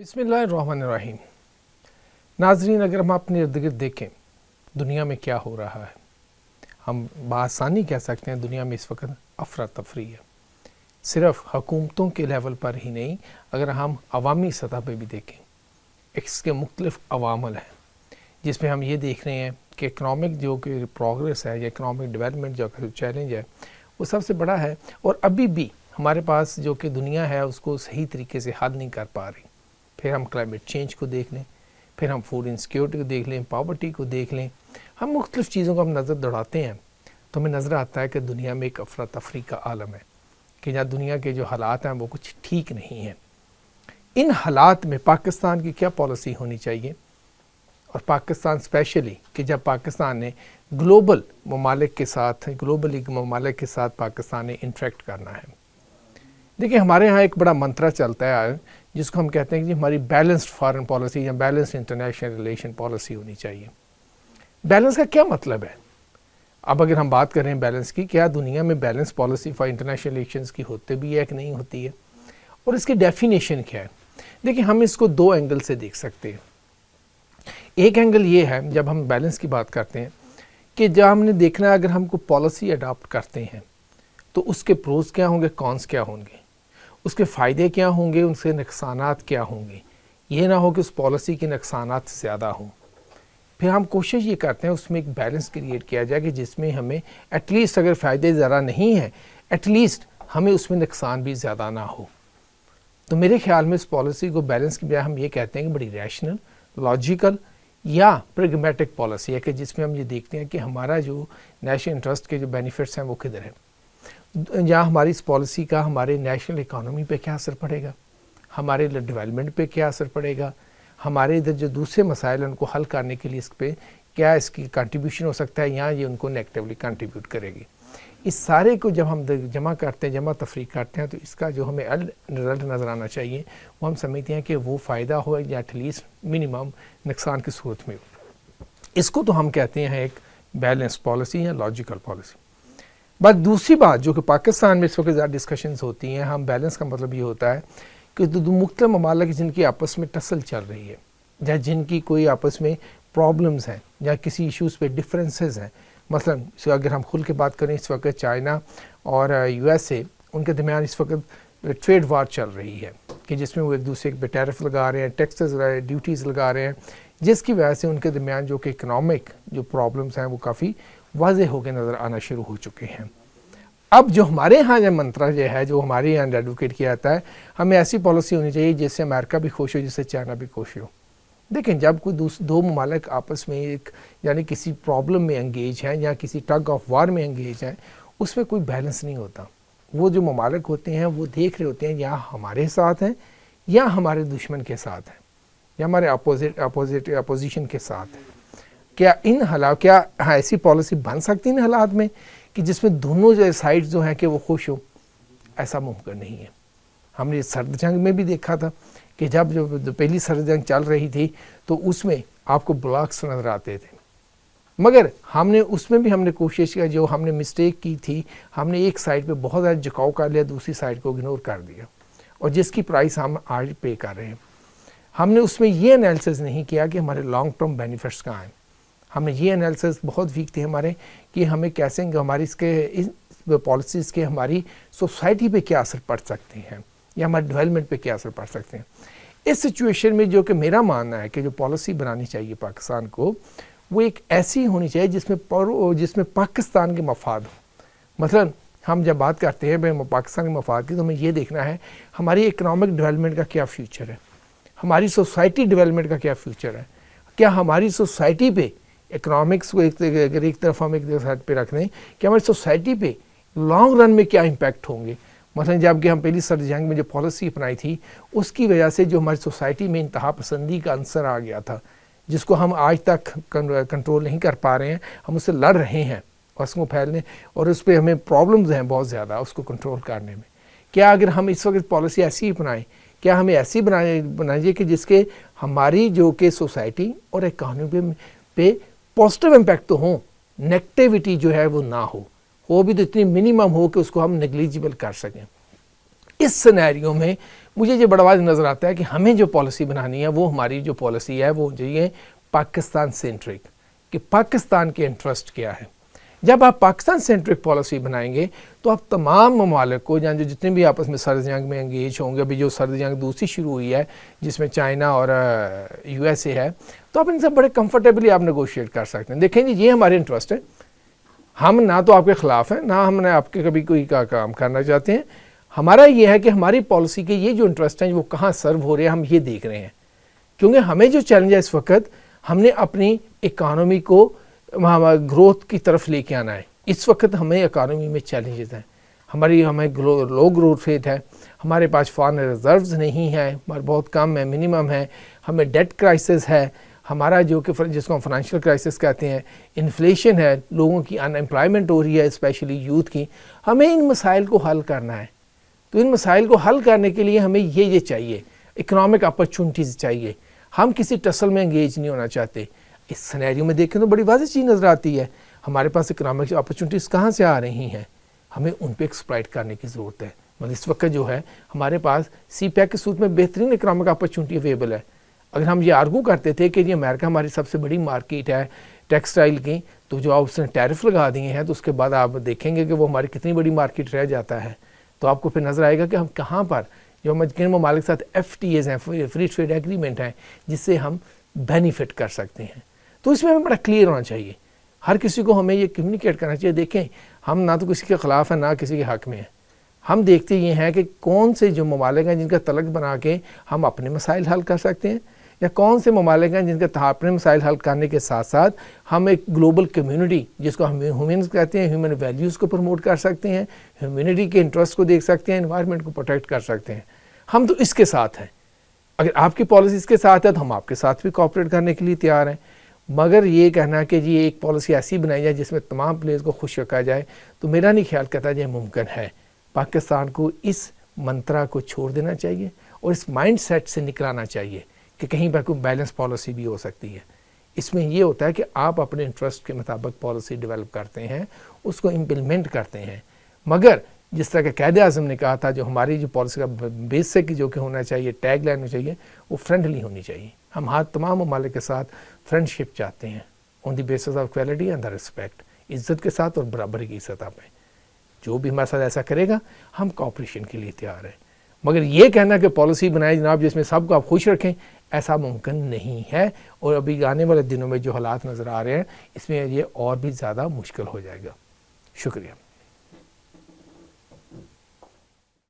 بسم اللہ الرحمن الرحیم۔ ناظرین، اگر ہم اپنے ارد گرد دیکھیں دنیا میں کیا ہو رہا ہے، ہم بآسانی کہہ سکتے ہیں دنیا میں اس وقت افراتفری ہے۔ صرف حکومتوں کے لیول پر ہی نہیں، اگر ہم عوامی سطح پہ بھی دیکھیں اس کے مختلف عوامل ہیں، جس میں ہم یہ دیکھ رہے ہیں کہ اکنامک جو کہ پروگریس ہے یا اکنامک ڈیولپمنٹ جو چیلنج ہے وہ سب سے بڑا ہے، اور ابھی بھی ہمارے پاس جو کہ دنیا ہے اس کو صحیح طریقے سے حل نہیں کر پا رہی۔ پھر ہم کلائمیٹ چینج کو دیکھ لیں، پھر ہم فوڈ انسیکیورٹی کو دیکھ لیں، پاورٹی کو دیکھ لیں، ہم مختلف چیزوں کو ہم نظر دوڑاتے ہیں تو ہمیں نظر آتا ہے کہ دنیا میں ایک افراتفری کا عالم ہے، کہ جہاں دنیا کے جو حالات ہیں وہ کچھ ٹھیک نہیں ہیں۔ ان حالات میں پاکستان کی کیا پالیسی ہونی چاہیے، اور پاکستان اسپیشلی کہ جب پاکستان نے گلوبل ممالک کے ساتھ پاکستان نے انٹریکٹ کرنا ہے۔ دیکھیں، ہمارے ہاں ایک بڑا منترا چلتا ہے جس کو ہم کہتے ہیں کہ ہماری بیلنسڈ فارن پالیسی یا بیلنسڈ انٹرنیشنل ریلیشن پالیسی ہونی چاہیے۔ بیلنس کا کیا مطلب ہے؟ اب اگر ہم بات کریں بیلنس کی، کیا دنیا میں balance policy for international relations کی ہوتے بھی ہے کہ نہیں ہوتی ہے، اور اس کی ڈیفینیشن کیا ہے؟ دیکھیں، ہم اس کو دو اینگل سے دیکھ سکتے ہیں۔ ایک اینگل یہ ہے جب ہم بیلنس کی بات کرتے ہیں کہ جب ہم نے دیکھنا ہے اگر ہم کو پالیسی اڈاپٹ کرتے ہیں تو اس کے پروز کیا ہوں گے، کونس کیا ہوں گے، اس کے فائدے کیا ہوں گے، ان سے نقصانات کیا ہوں گے۔ یہ نہ ہو کہ اس پالیسی کے نقصانات زیادہ ہوں۔ پھر ہم کوشش یہ کرتے ہیں اس میں ایک بیلنس کریٹ کیا جائے کہ جس میں ہمیں ایٹ لیسٹ اگر فائدے ذرا نہیں ہیں، ایٹ لیسٹ ہمیں اس میں نقصان بھی زیادہ نہ ہو۔ تو میرے خیال میں اس پالیسی کو بیلنس کی بجائے ہم یہ کہتے ہیں کہ بڑی ریشنل، لاجیکل یا پریگمیٹک پالیسی ہے، کہ جس میں ہم یہ دیکھتے ہیں کہ ہمارا جو نیشنل انٹرسٹ کے جو بینیفٹس ہیں وہ کدھر ہیں، یا ہماری اس پالیسی کا ہمارے نیشنل اکانومی پہ کیا اثر پڑے گا، ہمارے ڈیولپمنٹ پہ کیا اثر پڑے گا، ہمارے ادھر جو دوسرے مسائل ہیں ان کو حل کرنے کے لیے اس پہ کیا اس کی کنٹریبیوشن ہو سکتا ہے، یا یہ ان کو نیگیٹولی کنٹریبیوٹ کرے گی۔ اس سارے کو جب ہم جمع کرتے ہیں، جمع تفریق کرتے ہیں، تو اس کا جو ہمیں رزلٹ نظر آنا چاہیے وہ ہم سمجھتے ہیں کہ وہ فائدہ ہو یا ایٹ لیسٹ منیمم نقصان کی صورت میں ہو۔ اس کو تو ہم کہتے ہیں ایک بیلنس پالیسی یا لاجیکل پالیسی۔ بس دوسری بات جو کہ پاکستان میں اس وقت زیادہ ڈسکشنز ہوتی ہیں، ہم بیلنس کا مطلب یہ ہوتا ہے کہ دو مختلف ممالک جن کی آپس میں ٹسل چل رہی ہے، یا جن کی کوئی آپس میں پرابلمز ہیں یا کسی ایشوز پہ ڈفرینسز ہیں، مثلا اگر ہم کھل کے بات کریں، اس وقت چائنا اور یو ایس اے ان کے درمیان اس وقت ٹریڈ وار چل رہی ہے، کہ جس میں وہ ایک دوسرے پہ ٹیرف لگا رہے ہیں، ٹیکسز لگا رہے ہیں، ڈیوٹیز لگا رہے ہیں، جس کی وجہ سے ان کے درمیان جو کہ اکنامک جو پرابلمز ہیں وہ کافی واضح ہو کے نظر آنا شروع ہو چکے ہیں۔ اب جو ہمارے ہاں یہ منترا جو ہے، جو ہمارے یہاں ایڈوکیٹ کیا جاتا ہے، ہمیں ایسی پالیسی ہونی چاہیے جس سے امریکہ بھی خوش ہو، جس سے چائنا بھی خوش ہو۔ دیکھیں، جب کوئی دو ممالک آپس میں ایک یعنی کسی پرابلم میں انگیج ہیں یا کسی ٹگ آف وار میں انگیج ہیں، اس میں کوئی بیلنس نہیں ہوتا۔ وہ جو ممالک ہوتے ہیں وہ دیکھ رہے ہوتے ہیں یا ہمارے ساتھ ہیں یا ہمارے دشمن کے ساتھ ہیں یا ہمارے اپوزیشن کے ساتھ ہیں۔ کیا ان حالات کیا ایسی پالیسی بن سکتی ان حالات میں کہ جس میں دونوں جو سائڈ جو ہیں کہ وہ خوش ہو؟ ایسا ممکن نہیں ہے۔ ہم نے سرد جنگ میں بھی دیکھا تھا کہ جب جو پہلی سرد جنگ چل رہی تھی تو اس میں آپ کو بلاکس نظر آتے تھے، مگر ہم نے کوشش کیا، جو ہم نے مسٹیک کی تھی، ہم نے ایک سائڈ پہ بہت زیادہ جھکاؤ کر لیا، دوسری سائڈ کو اگنور کر دیا، اور جس کی پرائس ہم آج پے کر رہے ہیں۔ ہم نے اس میں یہ انالیسز نہیں کیا کہ ہمارے لانگ ٹرم بینیفٹس کہاں ہیں۔ ہم نے یہ انالیسز بہت ویک تھے ہمارے کہ ہمیں کیسے ہماری اس پالیسیز کے ہماری سوسائٹی پہ کیا اثر پڑ سکتے ہیں یا ہمارے ڈیولپمنٹ پہ کیا اثر پڑ سکتے ہیں۔ اس سچویشن میں جو کہ میرا ماننا ہے کہ جو پالیسی بنانی چاہیے پاکستان کو، وہ ایک ایسی ہونی چاہیے جس میں پاکستان کے مفاد ہو۔ مثلا ہم جب بات کرتے ہیں پاکستان کے مفاد کی، تو ہمیں یہ دیکھنا ہے ہماری اکنامک ڈیولپمنٹ کا کیا فیوچر ہے، ہماری سوسائٹی ڈیولپمنٹ کا کیا فیوچر ہے، کیا ہماری سوسائٹی پہ اکنامکس کو اگر ایک طرف ہم ایک سائڈ پہ رکھ دیں کہ ہماری سوسائٹی پہ لانگ رن میں کیا امپیکٹ ہوں گے۔ مثلا جب کہ ہم پہلی سرد جنگ میں جو پالیسی اپنائی تھی، اس کی وجہ سے جو ہماری سوسائٹی میں انتہا پسندی کا عنصر آ گیا تھا، جس کو ہم آج تک کنٹرول نہیں کر پا رہے ہیں، ہم اس سے لڑ رہے ہیں اور اس کو پھیلنے، اور اس پہ ہمیں پرابلمز ہیں بہت زیادہ اس کو کنٹرول کرنے میں۔ کیا اگر ہم اس وقت پالیسی ایسی اپنائیں، کیا ہمیں ایسی بنائیے کہ جس کے ہماری جو کہ سوسائٹی اور اکانومی پہ پازیٹیو امپیکٹ تو ہوں، نیگیٹیوٹی جو ہے وہ نہ ہو بھی تو اتنی منیمم ہو کہ اس کو ہم نیگلیجبل کر سکیں۔ اس سینیریو میں مجھے یہ بڑا واضح نظر آتا ہے کہ ہمیں جو پالیسی بنانی ہے وہ ہماری جو پالیسی ہے وہ چاہیے پاکستان سینٹرک، کہ پاکستان کے انٹرسٹ کیا ہے. جب آپ پاکستان سینٹرک پالیسی بنائیں گے تو آپ تمام ممالک کو جو جتنے بھی آپس میں سرد جنگ میں انگیج ہوں گے، ابھی جو سرد جنگ دوسری شروع ہوئی ہے جس میں چائنا اور یو ایس اے ہے، تو آپ ان سے بڑے کمفرٹیبلی آپ نیگوشیٹ کر سکتے ہیں. دیکھیں جی یہ ہمارے انٹرسٹ ہے، ہم نہ تو آپ کے خلاف ہیں، نہ ہم نے آپ کے کبھی کوئی کام کرنا چاہتے ہیں. ہمارا یہ ہے کہ ہماری پالیسی کے یہ جو انٹرسٹ ہیں وہ کہاں سرو ہو رہے ہیں ہم یہ دیکھ رہے ہیں. کیونکہ ہمیں جو چیلنج ہے اس وقت، ہم نے اپنی اکانومی کو گروتھ کی طرف لے کے آنا ہے. اس وقت ہمیں اکانومی میں چیلنجز ہیں، ہمیں لو گروتھ ریٹ ہے، ہمارے پاس فارن ریزروز نہیں ہے، ہمارے بہت کم ہے، منیمم ہے، ہمیں ڈیٹ کرائسس ہے، ہمارا جو کہ جس کو ہم فائنینشیل کرائسس کہتے ہیں، انفلیشن ہے، لوگوں کی ان امپلائمنٹ ہو رہی ہے اسپیشلی یوتھ کی. ہمیں ان مسائل کو حل کرنا ہے. تو ان مسائل کو حل کرنے کے لیے ہمیں یہ چاہیے، اکنامک اپرچونٹیز چاہیے. ہم کسی ٹسل میں انگیج نہیں ہونا چاہتے. اس سینیریو میں دیکھیں تو بڑی واضح چیز نظر آتی ہے، ہمارے پاس اکنامک اپرچونٹیز کہاں سے آ رہی ہیں، ہمیں ان پہ ایکسپلائٹ کرنے کی ضرورت ہے. مطلب اس وقت جو ہے ہمارے پاس سی پیک کے صورت میں بہترین اکنامک اپرچونٹی اویلیبل ہے. اگر ہم یہ آرگو کرتے تھے کہ یہ امریکہ ہماری سب سے بڑی مارکیٹ ہے ٹیکسٹائل کی، تو جو آپ اس نے ٹیرف لگا دیے ہیں تو اس کے بعد آپ دیکھیں گے کہ وہ ہماری کتنی بڑی مارکیٹ رہ جاتا ہے. تو آپ کو پھر نظر آئے گا کہ ہم کہاں پر جو ہم کن ممالک کے ساتھ FTAs ہیں، فری ٹریڈ ایگریمنٹ ہیں، جس سے ہم بینیفٹ کر سکتے ہیں. تو اس میں ہمیں بڑا کلیئر ہونا چاہیے، ہر کسی کو ہمیں یہ کمیونیکیٹ کرنا چاہیے. دیکھیں ہم نہ تو کسی کے خلاف ہیں نہ کسی کے حق میں ہیں. ہم دیکھتے یہ ہیں کہ کون سے جو ممالک ہیں جن کا تلق بنا کے ہم اپنے مسائل حل کر سکتے ہیں، یا کون سے ممالک ہیں جن کا اپنے مسائل حل کرنے کے ساتھ ساتھ ہم ایک گلوبل کمیونٹی جس کو ہم ہیومنز کہتے ہیں، ہیومن ویلیوز کو پروموٹ کر سکتے ہیں، ہیومینٹی کے انٹرسٹ کو دیکھ سکتے ہیں، انوائرمنٹ کو پروٹیکٹ کر سکتے ہیں. ہم تو اس کے ساتھ ہیں. اگر آپ کی پالیسی اس کے ساتھ ہے تو ہم آپ کے ساتھ بھی کوآپریٹ کرنے کے لیے تیار ہیں. مگر یہ کہنا کہ جی ایک پالیسی ایسی بنائی جائے جس میں تمام پلیئرز کو خوش رکھا جائے، تو میرا نہیں خیال کرتا یہ ممکن ہے. پاکستان کو اس منترا کو چھوڑ دینا چاہیے اور اس مائنڈ سیٹ سے نکلانا چاہیے کہ کہیں پر کوئی بیلنس پالیسی بھی ہو سکتی ہے. اس میں یہ ہوتا ہے کہ آپ اپنے انٹرسٹ کے مطابق پالیسی ڈیولپ کرتے ہیں، اس کو امپلیمنٹ کرتے ہیں. مگر جس طرح کہ قائد اعظم نے کہا تھا، جو ہماری جو پالیسی کا بیسک جو کہ ہونا چاہیے، ٹیگ لائن ہونی چاہیے، وہ فرینڈلی ہونی چاہیے. ہم تمام ممالک کے ساتھ فرینڈ شپ چاہتے ہیں on the basis of quality and the respect, عزت کے ساتھ اور برابری کی سطح پہ. جو بھی ہمارے ساتھ ایسا کرے گا ہم کوآپریشن کے لیے تیار ہیں. مگر یہ کہنا کہ پالیسی بنائے جناب جس میں سب کو آپ خوش رکھیں، ایسا ممکن نہیں ہے. اور ابھی آنے والے دنوں میں جو حالات نظر آ رہے ہیں اس میں یہ اور بھی زیادہ مشکل ہو جائے گا. شکریہ.